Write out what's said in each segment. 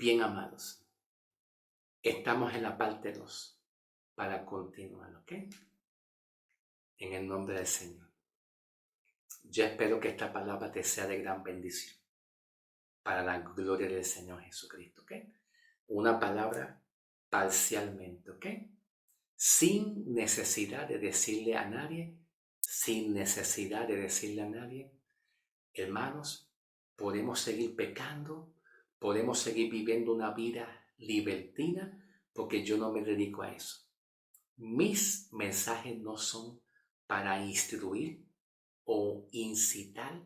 Bien, amados, estamos en la parte 2 para continuar, ¿ok? En el nombre del Señor. Yo espero que esta palabra te sea de gran bendición para la gloria del Señor Jesucristo, ¿ok? Una palabra parcialmente, ¿ok? Sin necesidad de decirle a nadie, hermanos, podemos seguir pecando, podemos seguir viviendo una vida libertina, porque yo no me dedico a eso. Mis mensajes no son para instruir o incitar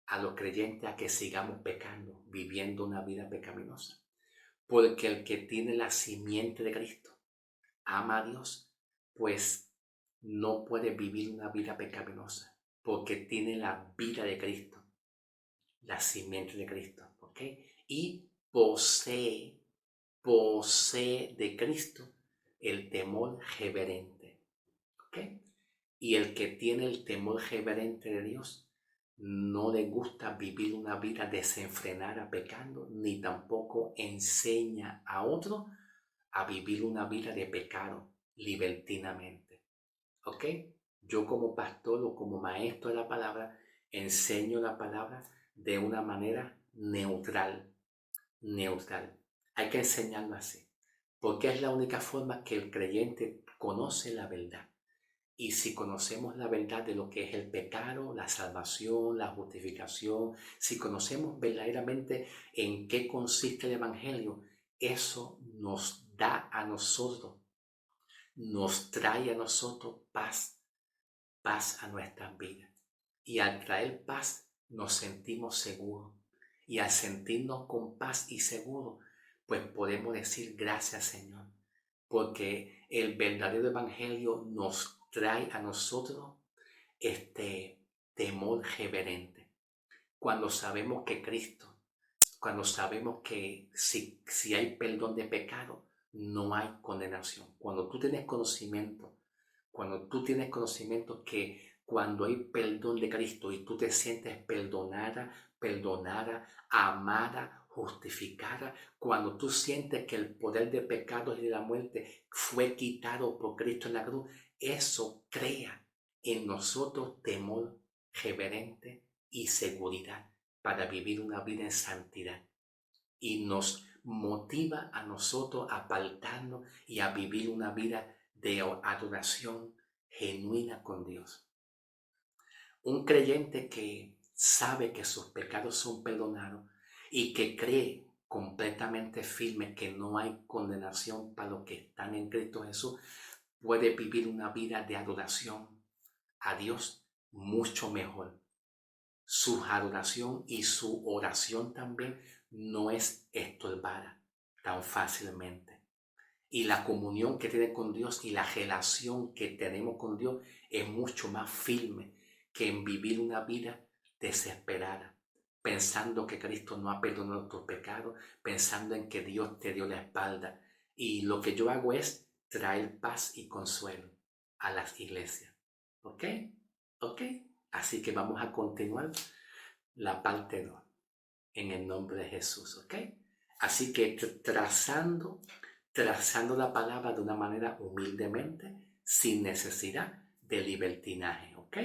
a los creyentes a que sigamos pecando, viviendo una vida pecaminosa. Porque el que tiene la simiente de Cristo ama a Dios, pues no puede vivir una vida pecaminosa, porque tiene la vida de Cristo, la simiente de Cristo, ¿ok? Y posee de Cristo el temor reverente, ¿ok? Y el que tiene el temor reverente de Dios no le gusta vivir una vida desenfrenada pecando, ni tampoco enseña a otro a vivir una vida de pecado libertinamente. ¿Ok? Yo como pastor o como maestro de la palabra enseño la palabra de una manera neutral. Hay que enseñarlo así, porque es la única forma que el creyente conoce la verdad. Y si conocemos la verdad de lo que es el pecado, la salvación, la justificación, si conocemos verdaderamente en qué consiste el Evangelio, eso nos da a nosotros, nos trae a nosotros paz a nuestras vidas. Y al traer paz nos sentimos seguros. Y al sentirnos con paz y seguros, pues podemos decir gracias, Señor, porque el verdadero Evangelio nos trae a nosotros este temor reverente. Cuando sabemos que Cristo, cuando sabemos que si hay perdón de pecado, no hay condenación. Cuando tú tienes conocimiento que cuando hay perdón de Cristo y tú te sientes perdonada, amada, justificada, cuando tú sientes que el poder de pecados y de la muerte fue quitado por Cristo en la cruz, eso crea en nosotros temor reverente y seguridad para vivir una vida en santidad. Y nos motiva a nosotros a apartarnos y a vivir una vida de adoración genuina con Dios. Un creyente que sabe que sus pecados son perdonados y que cree completamente firme que no hay condenación para los que están en Cristo Jesús, puede vivir una vida de adoración a Dios mucho mejor. Su adoración y su oración también no es estorbada tan fácilmente. Y la comunión que tiene con Dios y la relación que tenemos con Dios es mucho más firme que en vivir una vida desesperada, pensando que Cristo no ha perdonado tus pecados, pensando en que Dios te dio la espalda. Y lo que yo hago es traer paz y consuelo a las iglesias. ¿Ok? ¿Ok? Así que vamos a continuar la parte 2 en el nombre de Jesús. ¿Ok? Así que trazando la palabra de una manera humildemente, sin necesidad de libertinaje, ¿ok?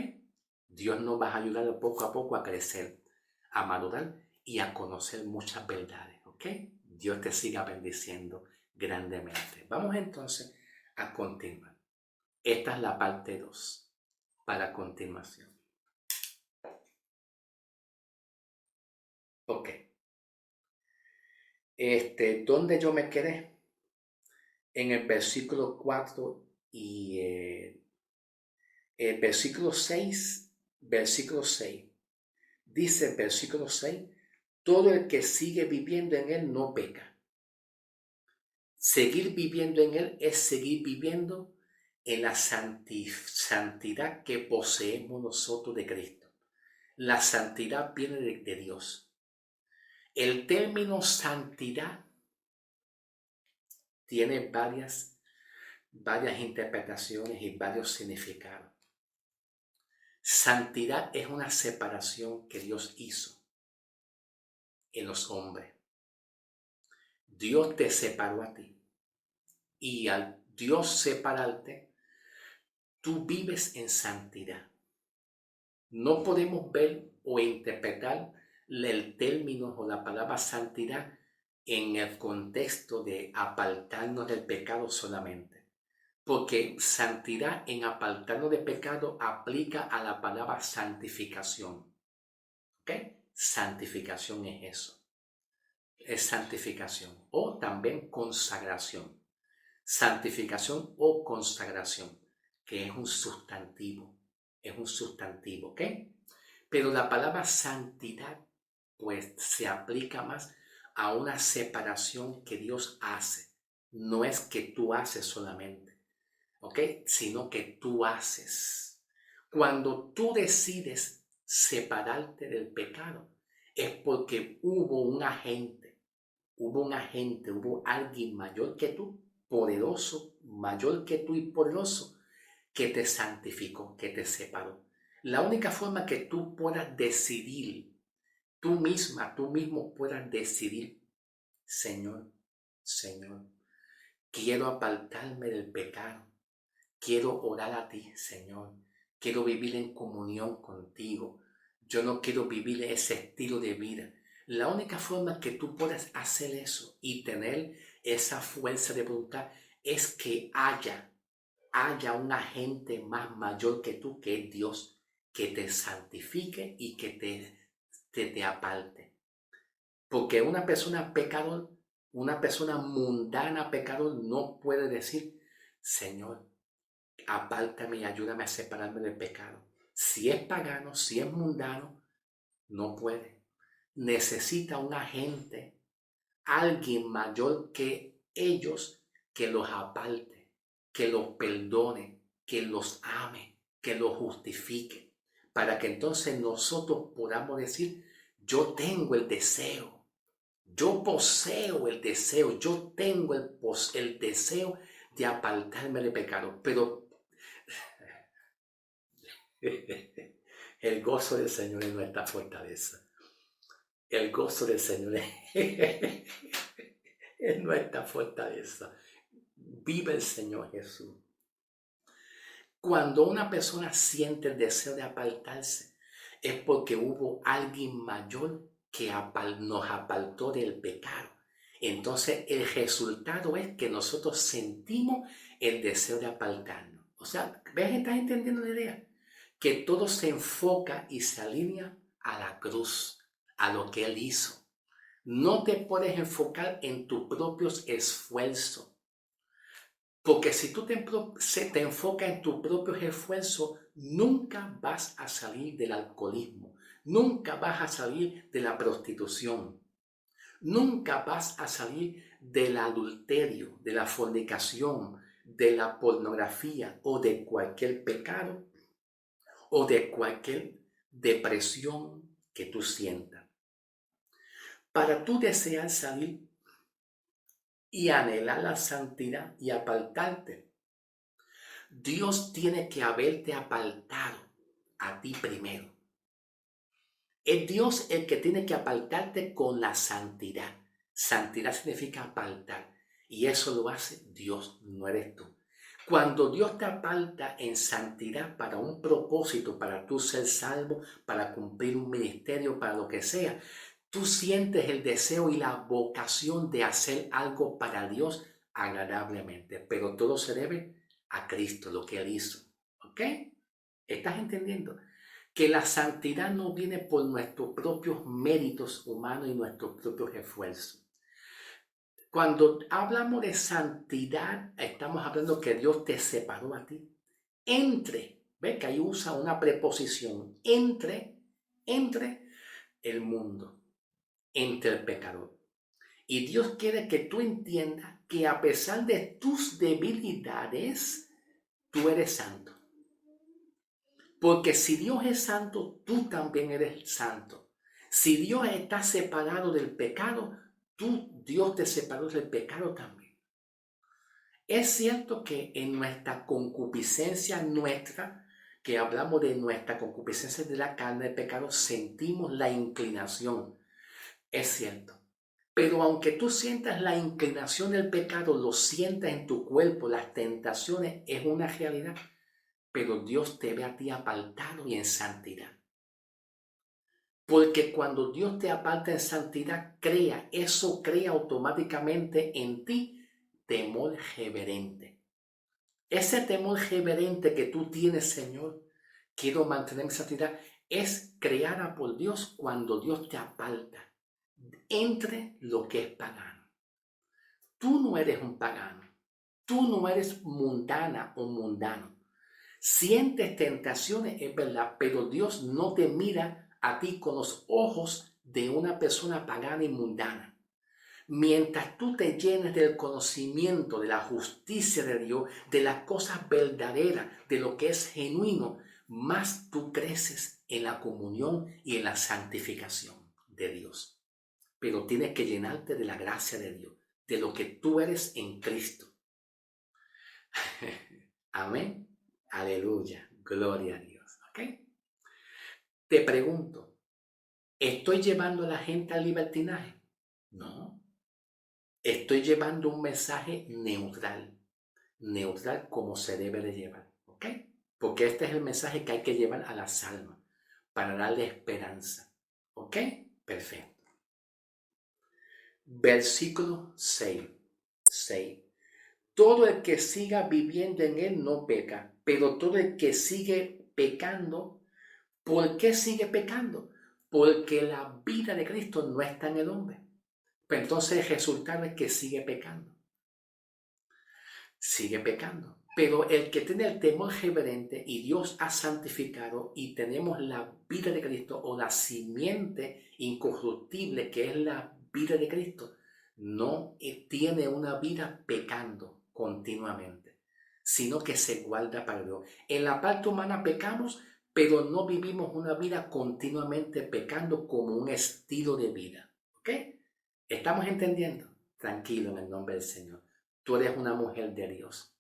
Dios nos va a ayudar poco a poco a crecer, a madurar y a conocer muchas verdades, ¿ok? Dios te siga bendiciendo grandemente. Vamos entonces a continuar. Esta es la parte 2 para continuación. Ok. ¿Dónde yo me quedé? En el versículo 4 y el versículo 6, dice el versículo 6, todo el que sigue viviendo en él no peca. Seguir viviendo en él es seguir viviendo en la santidad que poseemos nosotros de Cristo. La santidad viene de Dios. El término santidad tiene varias interpretaciones y varios significados. Santidad es una separación que Dios hizo en los hombres. Dios te separó a ti. Y al Dios separarte, tú vives en santidad. No podemos ver o interpretar el término o la palabra santidad en el contexto de apartarnos del pecado solamente. Porque santidad en apartarnos del pecado aplica a la palabra santificación. ¿Ok? Santificación es eso. Es santificación o también consagración. Santificación o consagración, que es un sustantivo, ¿ok? Pero la palabra santidad, pues se aplica más a una separación que Dios hace. No es que tú haces solamente, ¿ok? Sino que tú haces. Cuando tú decides separarte del pecado, es porque hubo alguien mayor que tú, poderoso, mayor que tú y poderoso, que te santificó, que te separó. La única forma que tú puedas decidir, tú mismo puedas decidir, Señor, Señor, quiero apartarme del pecado, quiero orar a ti, Señor, quiero vivir en comunión contigo, yo no quiero vivir ese estilo de vida. La única forma que tú puedas hacer eso y tener esa fuerza de voluntad es que haya un agente más mayor que tú, que es Dios, que te santifique y que te aparte. Porque una persona mundana pecador no puede decir, Señor, apártame y ayúdame a separarme del pecado. Si es pagano, si es mundano, no puede. Necesita un agente, alguien mayor que ellos, que los aparte, que los perdone, que los ame, que los justifique, para que entonces nosotros podamos decir, yo tengo el deseo, yo poseo el deseo, yo tengo el deseo de apartarme del pecado, pero el gozo del Señor es nuestra fortaleza. El gozo del Señor es nuestra fortaleza. Vive el Señor Jesús. Cuando una persona siente el deseo de apartarse, es porque hubo alguien mayor que nos apartó del pecado. Entonces el resultado es que nosotros sentimos el deseo de apartarnos. O sea, ¿ves? ¿Estás entendiendo la idea? Que todo se enfoca y se alinea a la cruz, a lo que Él hizo. No te puedes enfocar en tus propios esfuerzos. Porque si tú te enfocas en tus propios esfuerzos, nunca vas a salir del alcoholismo, nunca vas a salir de la prostitución, nunca vas a salir del adulterio, de la fornicación, de la pornografía o de cualquier pecado o de cualquier depresión que tú sientas. Para tú desear salir y anhelar la santidad y apartarte, Dios tiene que haberte apartado a ti primero. Es Dios el que tiene que apartarte con la santidad. Santidad significa apartar. Y eso lo hace Dios, no eres tú. Cuando Dios te aparta en santidad para un propósito, para tú ser salvo, para cumplir un ministerio, para lo que sea, tú sientes el deseo y la vocación de hacer algo para Dios agradablemente. Pero todo se debe a Cristo, lo que Él hizo. ¿Ok? ¿Estás entendiendo? Que la santidad no viene por nuestros propios méritos humanos y nuestros propios esfuerzos. Cuando hablamos de santidad, estamos hablando que Dios te separó a ti. Ve que ahí usa una preposición, entre el mundo, entre el pecador. Y Dios quiere que tú entiendas que a pesar de tus debilidades, tú eres santo. Porque si Dios es santo, tú también eres santo. Si Dios está separado del pecado, Dios te separó del pecado también. Es cierto que en nuestra concupiscencia que hablamos de nuestra concupiscencia de la carne, del pecado, sentimos la inclinación. Es cierto. Pero aunque tú sientas la inclinación del pecado, lo sientas en tu cuerpo, las tentaciones, es una realidad. Pero Dios te ve a ti apartado y en santidad. Porque cuando Dios te aparta en santidad, eso crea automáticamente en ti temor reverente. Ese temor reverente que tú tienes, Señor, quiero mantener en santidad, es creada por Dios cuando Dios te aparta entre lo que es pagano. Tú no eres un pagano. Tú no eres mundana o mundano. Sientes tentaciones, es verdad, pero Dios no te mira a ti con los ojos de una persona pagana y mundana. Mientras tú te llenes del conocimiento, de la justicia de Dios, de las cosas verdaderas, de lo que es genuino, más tú creces en la comunión y en la santificación de Dios. Pero tienes que llenarte de la gracia de Dios, de lo que tú eres en Cristo. Amén. Aleluya. Gloria a Dios. ¿Ok? Te pregunto, ¿estoy llevando a la gente al libertinaje? No. Estoy llevando un mensaje neutral. Neutral como se debe de llevar. ¿Ok? Porque este es el mensaje que hay que llevar a las almas para darle esperanza. ¿Ok? Perfecto. Versículo 6. Todo el que siga viviendo en él no peca, pero todo el que sigue pecando, ¿por qué sigue pecando? Porque la vida de Cristo no está en el hombre. Pues entonces el resultado es que sigue pecando. Sigue pecando. Pero el que tiene el temor reverente y Dios ha santificado y tenemos la vida de Cristo o la simiente incorruptible que es la vida de Cristo, no tiene una vida pecando continuamente, sino que se guarda para Dios. En la parte humana pecamos, pero no vivimos una vida continuamente pecando como un estilo de vida. ¿Ok? ¿Estamos entendiendo? Tranquilo en el nombre del Señor. Tú eres una mujer de Dios.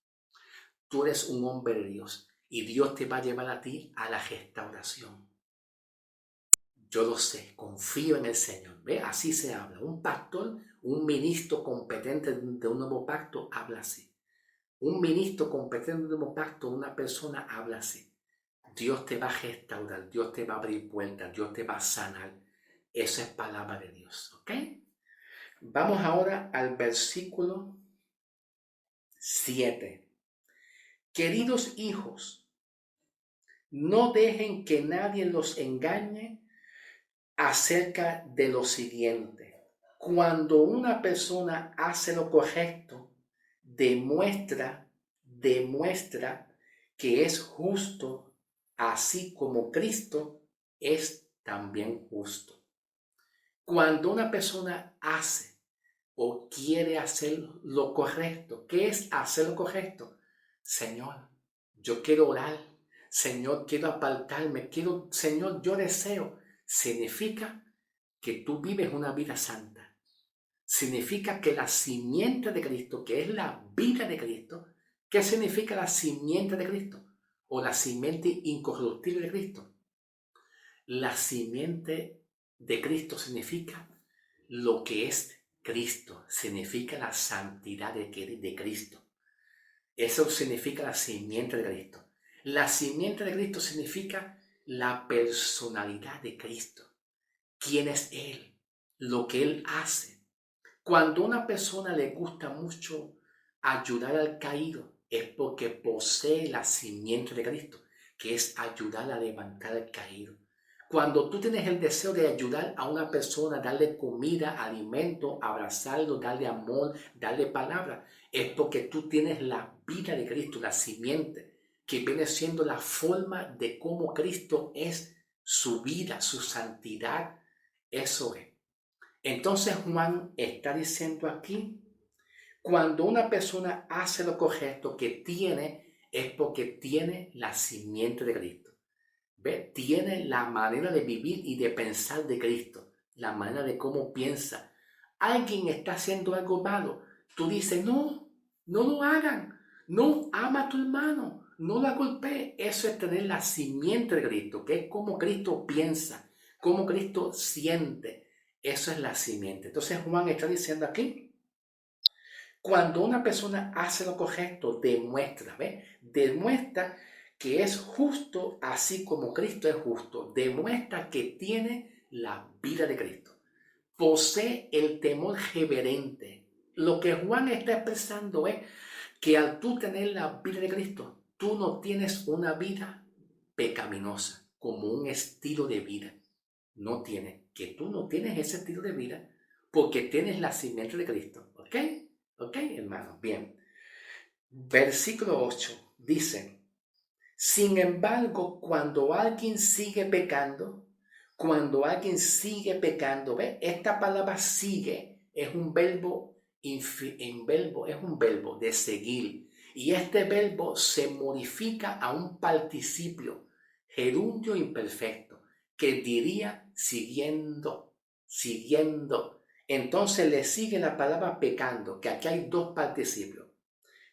Tú eres un hombre de Dios. Y Dios te va a llevar a ti a la restauración. Yo lo sé, confío en el Señor. ¿Ve? Así se habla. Un pastor, un ministro competente de un nuevo pacto habla así. Un ministro competente de un nuevo pacto, una persona habla así. Dios te va a restaurar, Dios te va a abrir puertas, Dios te va a sanar. Esa es palabra de Dios. ¿Ok? Vamos ahora al versículo 7. Queridos hijos, no dejen que nadie los engañe acerca de lo siguiente. Cuando una persona hace lo correcto, demuestra que es justo, así como Cristo es también justo. Cuando una persona hace o quiere hacer lo correcto, ¿qué es hacer lo correcto? Señor, yo quiero orar. Señor, quiero apartarme. Señor, yo deseo. Significa que tú vives una vida santa. Significa que la simiente de Cristo, que es la vida de Cristo, ¿qué significa la simiente de Cristo? O la simiente incorruptible de Cristo. La simiente de Cristo significa lo que es Cristo, significa la santidad de Cristo. Eso significa la simiente de Cristo. La simiente de Cristo significa la personalidad de Cristo. ¿Quién es Él? Lo que Él hace. Cuando a una persona le gusta mucho ayudar al caído, es porque posee la simiente de Cristo, que es ayudar a levantar al caído. Cuando tú tienes el deseo de ayudar a una persona, darle comida, alimento, abrazarlo, darle amor, darle palabra, es porque tú tienes la vida de Cristo, la simiente, que viene siendo la forma de cómo Cristo es su vida, su santidad. Eso es. Entonces Juan está diciendo aquí, cuando una persona hace lo correcto que tiene, es porque tiene la simiente de Cristo. ¿Ve? Tiene la manera de vivir y de pensar de Cristo, la manera de cómo piensa. Alguien está haciendo algo malo. Tú dices, no, no lo hagan. No, ama a tu hermano. No la golpees. Eso es tener la simiente de Cristo, que es como Cristo piensa, cómo Cristo siente. Eso es la simiente. Entonces Juan está diciendo aquí, cuando una persona hace lo correcto, demuestra, ¿ves? Demuestra que es justo así como Cristo es justo. Demuestra que tiene la vida de Cristo. Posee el temor reverente. Lo que Juan está expresando es que al tú tener la vida de Cristo, tú no tienes una vida pecaminosa, como un estilo de vida. No tienes, que tú no tienes ese estilo de vida porque tienes la simiente de Cristo. ¿Ok? ¿Ok, hermano? Bien. Versículo 8 dice, sin embargo, cuando alguien sigue pecando, ¿ve? Esta palabra sigue es un verbo, es un verbo de seguir. Y este verbo se modifica a un participio, gerundio imperfecto, que diría siguiendo, siguiendo. Entonces le sigue la palabra pecando, que aquí hay dos participios.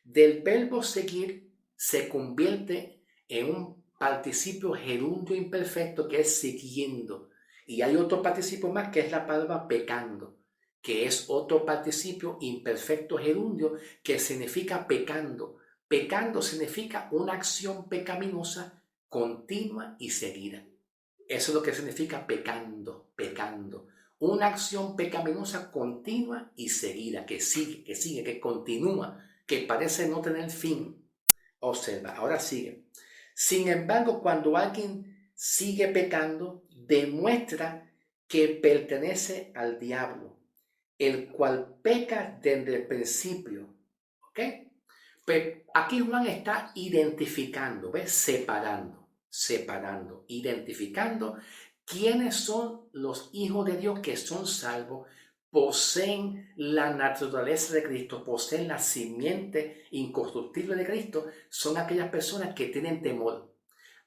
Del verbo seguir se convierte en un participio gerundio imperfecto que es siguiendo. Y hay otro participio más que es la palabra pecando, que es otro participio imperfecto gerundio que significa pecando. Pecando significa una acción pecaminosa continua y seguida. Eso es lo que significa pecando, pecando. Una acción pecaminosa continua y seguida, que sigue, que continúa, que parece no tener fin. Observa, ahora sigue. Sin embargo, cuando alguien sigue pecando, demuestra que pertenece al diablo, el cual peca desde el principio. ¿Ok? Pero aquí Juan está identificando, ¿ves? Separando, identificando quiénes son los hijos de Dios que son salvos, poseen la naturaleza de Cristo, poseen la simiente incorruptible de Cristo, son aquellas personas que tienen temor.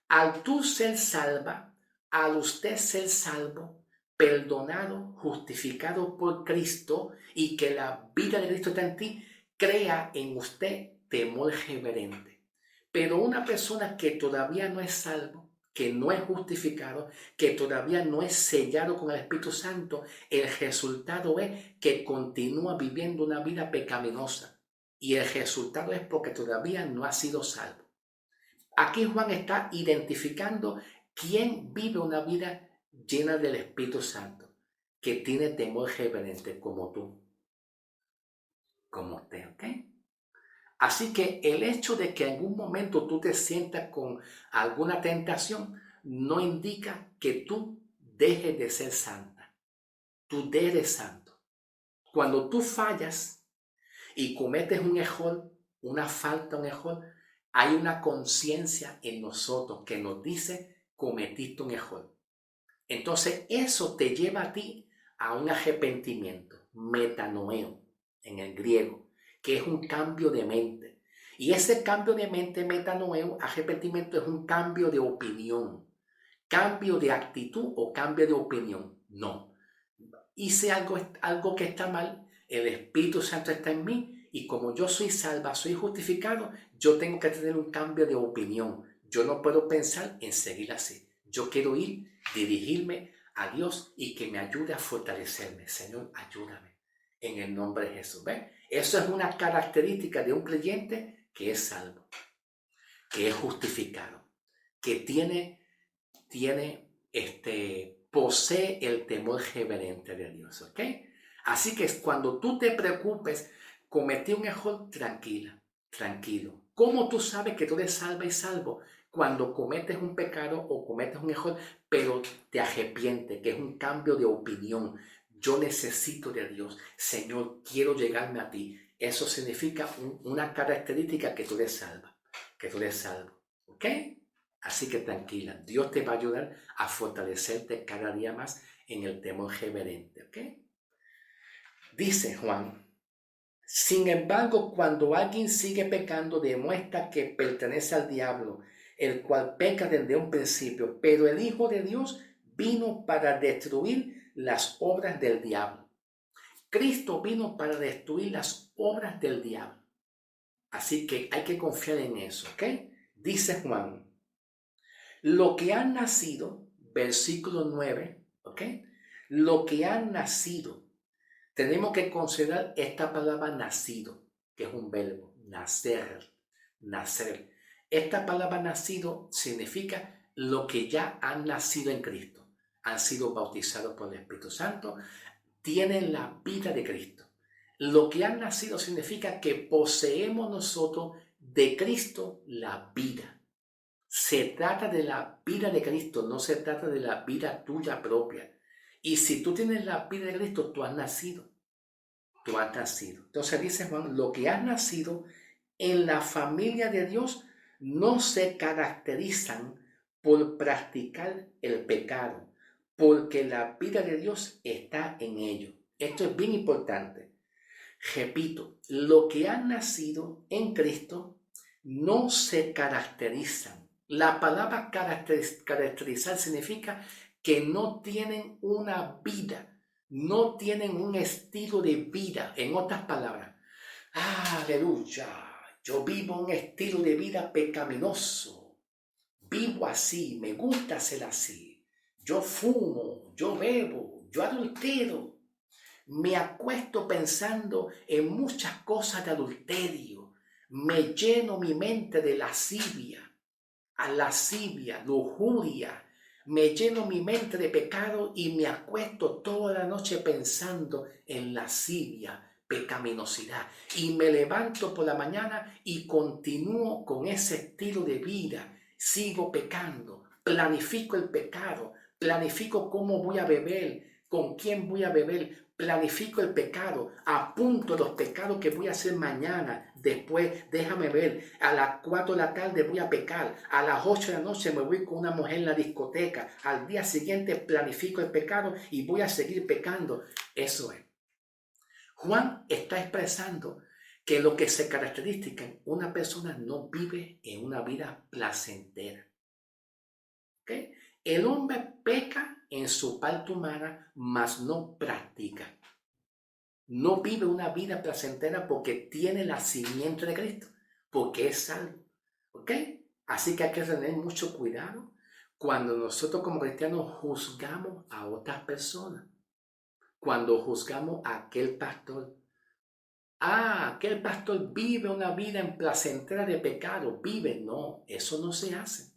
Al tú ser salva, al usted ser salvo, perdonado, justificado por Cristo y que la vida de Cristo está en ti, crea en usted temor reverente. Pero una persona que todavía no es salvo, que no es justificado, que todavía no es sellado con el Espíritu Santo, el resultado es que continúa viviendo una vida pecaminosa. Y el resultado es porque todavía no ha sido salvo. Aquí Juan está identificando quién vive una vida llena del Espíritu Santo, que tiene temor reverente como tú, como usted, ¿ok? Así que el hecho de que en algún momento tú te sientas con alguna tentación no indica que tú dejes de ser santa. Tú eres santo. Cuando tú fallas y cometes un error, una falta, un error, hay una conciencia en nosotros que nos dice cometiste un error. Entonces eso te lleva a ti a un arrepentimiento, metanoeo en el griego, que es un cambio de mente. Y ese cambio de mente, metanoeo, arrepentimiento, es un cambio de opinión, cambio de actitud o cambio de opinión. No, hice algo que está mal, el Espíritu Santo está en mí y como yo soy salva, soy justificado, yo tengo que tener un cambio de opinión. Yo no puedo pensar en seguir así. Yo quiero dirigirme a Dios y que me ayude a fortalecerme. Señor, ayúdame en el nombre de Jesús. ¿Ven? Eso es una característica de un creyente que es salvo, que es justificado, que posee el temor reverente de Dios, ¿ok? Así que cuando tú te preocupes, cometí un error, tranquilo. ¿Cómo tú sabes que tú eres salva y salvo? Cuando cometes un pecado o cometes un error, pero te arrepientes, que es un cambio de opinión. Yo necesito de Dios. Señor, quiero llegarme a ti. Eso significa una característica que tú eres salva, que tú eres salvo, ¿ok? Así que tranquila, Dios te va a ayudar a fortalecerte cada día más en el temor reverente, ¿ok? Dice Juan, sin embargo, cuando alguien sigue pecando, demuestra que pertenece al diablo, el cual peca desde un principio, pero el Hijo de Dios vino para destruir las obras del diablo. Cristo vino para destruir las obras del diablo. Así que hay que confiar en eso, ¿ok? Dice Juan, lo que han nacido, versículo 9, ¿ok? Lo que han nacido. Tenemos que considerar esta palabra nacido, que es un verbo, nacer, nacer. Esta palabra nacido significa lo que ya han nacido en Cristo. Han sido bautizados por el Espíritu Santo, tienen la vida de Cristo. Lo que han nacido significa que poseemos nosotros de Cristo la vida. Se trata de la vida de Cristo, no se trata de la vida tuya propia. Y si tú tienes la vida de Cristo, tú has nacido. Tú has nacido. Entonces dice Juan, lo que has nacido en la familia de Dios no se caracterizan por practicar el pecado, porque la vida de Dios está en ellos. Esto es bien importante. Repito, lo que han nacido en Cristo no se caracterizan. La palabra caracterizar significa que no tienen una vida, no tienen un estilo de vida. En otras palabras, aleluya, yo vivo un estilo de vida pecaminoso. Vivo así, me gusta ser así. Yo fumo, yo bebo, yo adultero. Me acuesto pensando en muchas cosas de adulterio. Me lleno mi mente de lascivia, lujuria. Me lleno mi mente de pecado y me acuesto toda la noche pensando en lascivia, pecaminosidad. Y me levanto por la mañana y continúo con ese estilo de vida. Sigo pecando, planifico el pecado, planifico cómo voy a beber, con quién voy a beber, planifico el pecado, apunto los pecados que voy a hacer mañana, después déjame ver, a las 4 de la tarde voy a pecar, a las 8 de la noche me voy con una mujer en la discoteca, al día siguiente planifico el pecado y voy a seguir pecando. Eso es. Juan está expresando que lo que se caracteriza, una persona no vive en una vida placentera. ¿Okay? El hombre peca en su parte humana, mas no practica. No vive una vida placentera porque tiene la simiente de Cristo, porque es salvo. ¿Ok? Así que hay que tener mucho cuidado cuando nosotros como cristianos juzgamos a otras personas. Cuando juzgamos a aquel pastor. Aquel pastor vive una vida en placentera de pecado. Vive. No, eso no se hace.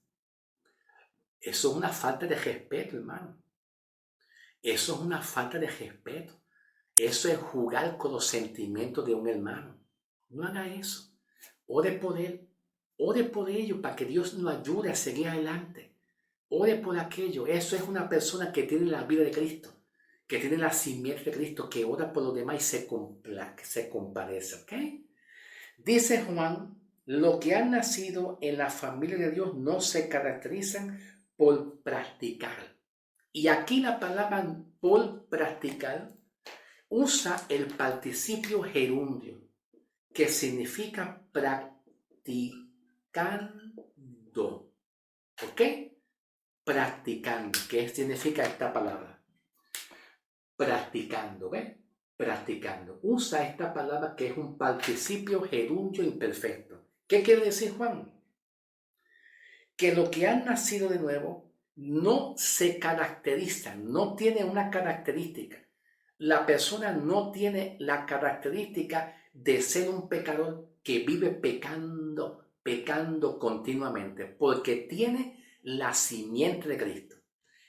Eso es una falta de respeto, hermano. Eso es una falta de respeto. Eso es jugar con los sentimientos de un hermano. No haga eso. Ore por él. Ore por ello para que Dios nos ayude a seguir adelante. Ore por aquello. Eso es una persona que tiene la vida de Cristo, que tiene la simiente de Cristo, que ora por los demás y se compadece. ¿Ok? Dice Juan, lo que han nacido en la familia de Dios no se caracterizan por practicar. Y aquí la palabra por practicar usa el participio gerundio, que significa practicando. ¿Ok? Practicando. ¿Qué significa esta palabra? Practicando, ¿ves? Practicando. Usa esta palabra que es un participio gerundio imperfecto. ¿Qué quiere decir Juan? Que lo que han nacido de nuevo no se caracteriza, no tiene una característica. La persona no tiene la característica de ser un pecador que vive pecando continuamente, porque tiene la simiente de Cristo.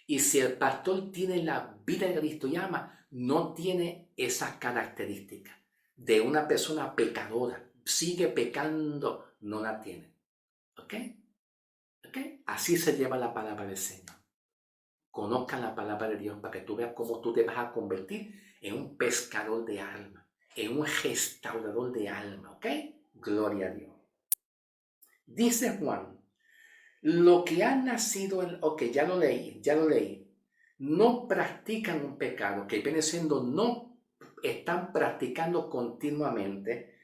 Y si el pastor tiene la vida de Cristo y ama, no tiene esas características de una persona pecadora. Sigue pecando, no la tiene. ¿Ok? ¿Ok? Así se lleva la palabra del Señor. Conozcan la palabra de Dios para que tú veas cómo tú te vas a convertir en un pescador de alma, en un restaurador de alma, ¿ok? Gloria a Dios. Dice Juan, lo que han nacido, ok, ya lo leí, no practican un pecado, que viene siendo no están practicando continuamente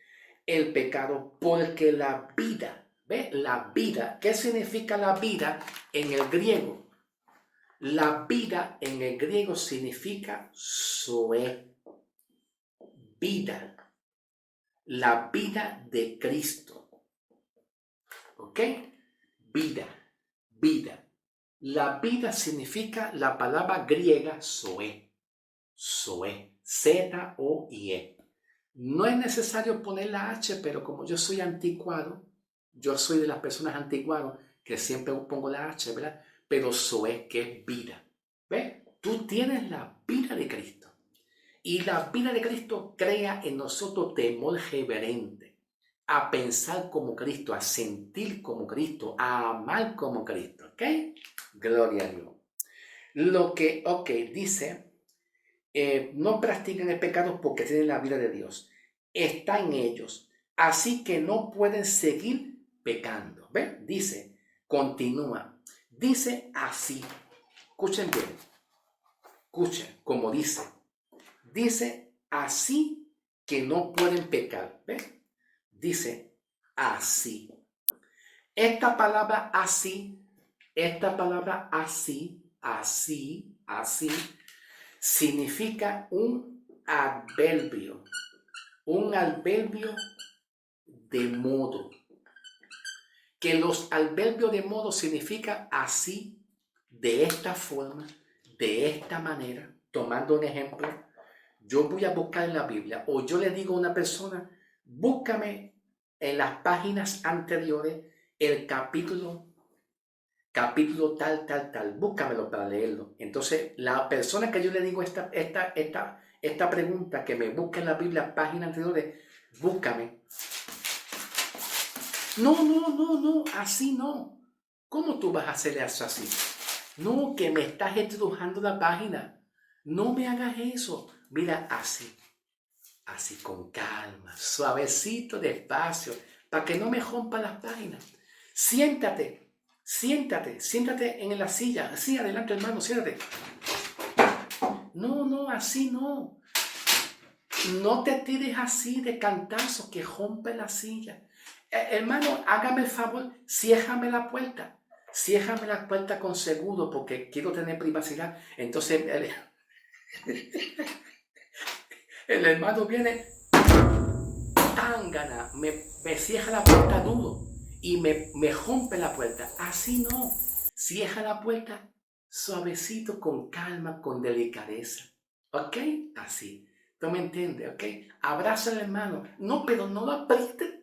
el pecado porque la vida, ¿ve? La vida, ¿qué significa la vida en el griego? La vida en el griego significa zoe, vida, la vida de Cristo. ¿Ok? Vida, vida. La vida significa la palabra griega zoe. Zoe, Z-O-I-E. No es necesario poner la H, pero como yo soy anticuado, yo soy de las personas anticuadas que siempre pongo la H, ¿verdad? Pero Zoe, que es vida. ¿Ves? Tú tienes la vida de Cristo. Y la vida de Cristo crea en nosotros temor reverente, a pensar como Cristo, a sentir como Cristo, a amar como Cristo. ¿Ok? Gloria a Dios. Dice, no practican el pecado porque tienen la vida de Dios. Está en ellos. Así que no pueden seguir pecando. ¿Ven? Dice, continúa. Dice así. Escuchen bien. Escuchen como dice. Dice así que no pueden pecar. ¿Ven? Dice así. Esta palabra así, así, significa un adverbio de modo. Que los adverbios de modo significa así, de esta forma, de esta manera. Tomando un ejemplo, yo voy a buscar en la Biblia o yo le digo a una persona, búscame en las páginas anteriores el capítulo tal, búscamelo para leerlo. Entonces, la persona que yo le digo esta pregunta, que me busque en la Biblia, páginas anteriores, búscame. No, así no. ¿Cómo tú vas a hacerle eso así? No, que me estás estrujando la página. No me hagas eso. Mira, así con calma, suavecito, despacio, para que no me rompa las páginas. Siéntate en la silla. Sí, adelante, hermano, siéntate. No, así no. No te tires así de cantazo que rompe la silla. Hermano, hágame el favor, ciérrame la puerta. Ciérrame la puerta con seguro porque quiero tener privacidad. Entonces el hermano viene, tángana, me cierra la puerta duro y me rompe la puerta. Así no. Cierra la puerta suavecito, con calma, con delicadeza. ¿Ok? Así. ¿Tú me entiendes? ¿Ok? Abraza al hermano. No, pero no lo aprietes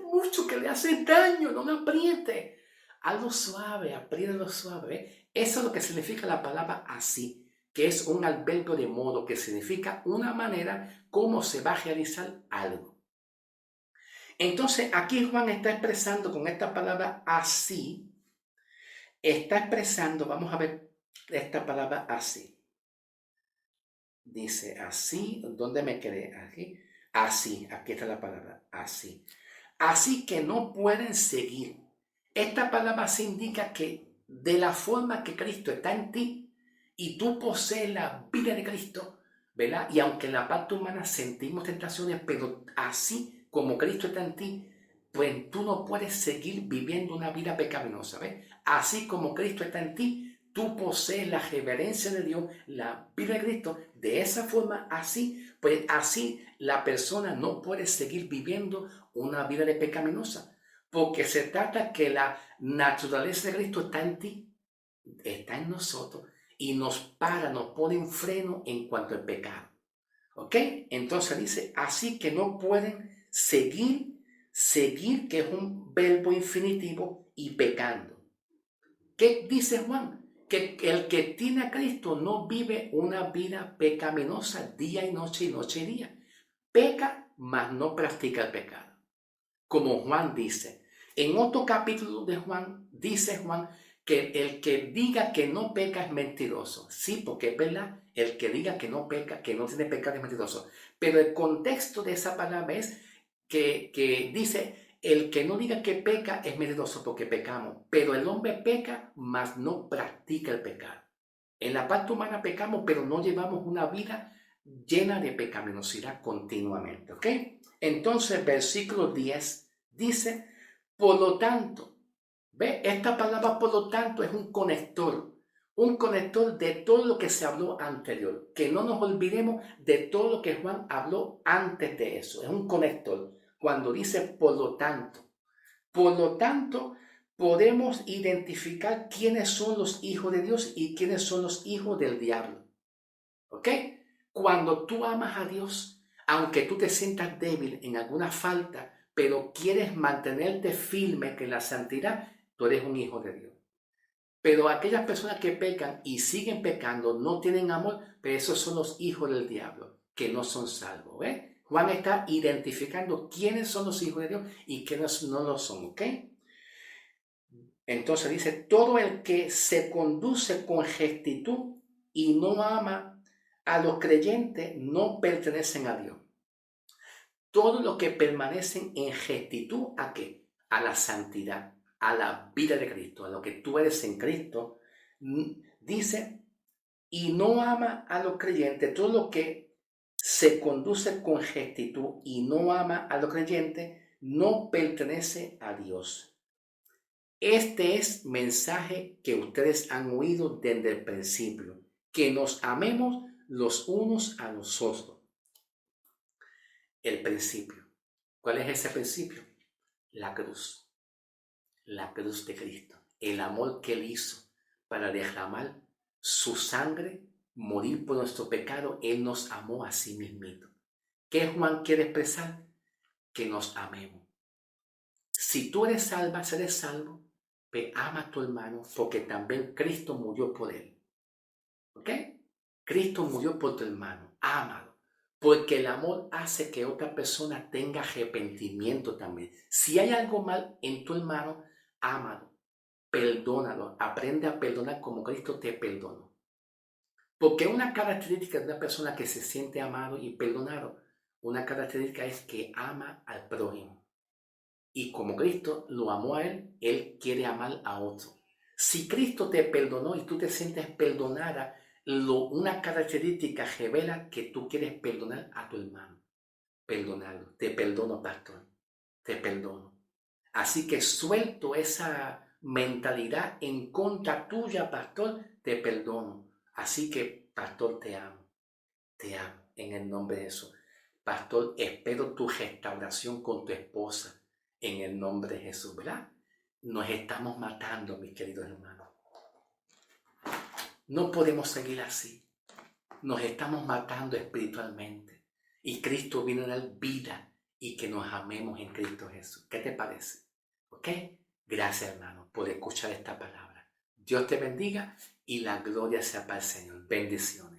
mucho, que le hace daño. No lo aprietes. Algo suave, apriétalo suave. ¿Eh? Eso es lo que significa la palabra así, que es un adverbio de modo, que significa una manera como se va a realizar algo. Entonces, aquí Juan está expresando con esta palabra así, vamos a ver esta palabra así. Dice así, ¿dónde me quedé? Aquí. Así, aquí está la palabra así. Así que no pueden seguir. Esta palabra se indica que de la forma que Cristo está en ti y tú posees la vida de Cristo, ¿verdad? Y aunque en la parte humana sentimos tentaciones, pero así como Cristo está en ti, pues tú no puedes seguir viviendo una vida pecaminosa, ¿ves? Así como Cristo está en ti, tú posees la reverencia de Dios, la vida de Cristo. De esa forma, así, pues así la persona no puede seguir viviendo una vida de pecaminosa, porque se trata que la naturaleza de Cristo está en ti, está en nosotros, y nos pone en freno en cuanto al pecado. ¿Ok? Entonces dice, así que no pueden seguir, que es un verbo infinitivo, y pecando. ¿Qué dice Juan? Que el que tiene a Cristo no vive una vida pecaminosa día y noche y día. Peca, mas no practica el pecado. Como Juan dice. En otro capítulo de Juan, dice Juan que el que diga que no peca es mentiroso. Sí, porque es verdad, el que diga que no peca, que no tiene pecado es mentiroso. Pero el contexto de esa palabra es que dice, el que no diga que peca es mentiroso porque pecamos. Pero el hombre peca, mas no practica el pecado. En la parte humana pecamos, pero no llevamos una vida llena de pecaminosidad continuamente. ¿Ok? Entonces, versículo 10 dice, por lo tanto, ¿ve? Esta palabra por lo tanto es un conector de todo lo que se habló anterior. Que no nos olvidemos de todo lo que Juan habló antes de eso. Es un conector. Cuando dice por lo tanto, podemos identificar quiénes son los hijos de Dios y quiénes son los hijos del diablo. ¿Ok? Cuando tú amas a Dios, aunque tú te sientas débil en alguna falta, pero quieres mantenerte firme que la santidad, tú eres un hijo de Dios. Pero aquellas personas que pecan y siguen pecando, no tienen amor, pero esos son los hijos del diablo, que no son salvos. ¿Ves? Juan está identificando quiénes son los hijos de Dios y quiénes no lo son. ¿Ok? Entonces dice, todo el que se conduce con rectitud y no ama a los creyentes no pertenecen a Dios. Todos los que permanecen en rectitud, ¿a qué? A la santidad, a la vida de Cristo, a lo que tú eres en Cristo. Dice, y no ama a los creyentes, todo lo que se conduce con rectitud y no ama a los creyentes, no pertenece a Dios. Este es mensaje que ustedes han oído desde el principio, que nos amemos los unos a los otros. El principio. ¿Cuál es ese principio? La cruz de Cristo, el amor que Él hizo para derramar su sangre, morir por nuestro pecado. Él nos amó a sí mismito. ¿Qué Juan quiere expresar? Que nos amemos. Si tú eres salva, eres salvo, ve, ama a tu hermano, porque también Cristo murió por él. ¿Ok? Cristo murió por tu hermano, ámalo, porque el amor hace que otra persona tenga arrepentimiento también. Si hay algo mal en tu hermano, ámalo, perdónalo, aprende a perdonar como Cristo te perdonó. Porque una característica de una persona que se siente amado y perdonado, una característica es que ama al prójimo. Y como Cristo lo amó a él, él quiere amar a otro. Si Cristo te perdonó y tú te sientes perdonada, una característica revela que tú quieres perdonar a tu hermano. Perdonarlo. Te perdono, pastor. Te perdono. Así que suelto esa mentalidad en contra tuya, pastor. Te perdono. Así que, pastor, te amo. Te amo en el nombre de Jesús. Pastor, espero tu restauración con tu esposa en el nombre de Jesús, ¿verdad? Nos estamos matando, mis queridos hermanos. No podemos seguir así. Nos estamos matando espiritualmente. Y Cristo viene a dar vida y que nos amemos en Cristo Jesús. ¿Qué te parece? ¿Ok? Gracias, hermano, por escuchar esta palabra. Dios te bendiga y la gloria sea para el Señor. Bendiciones.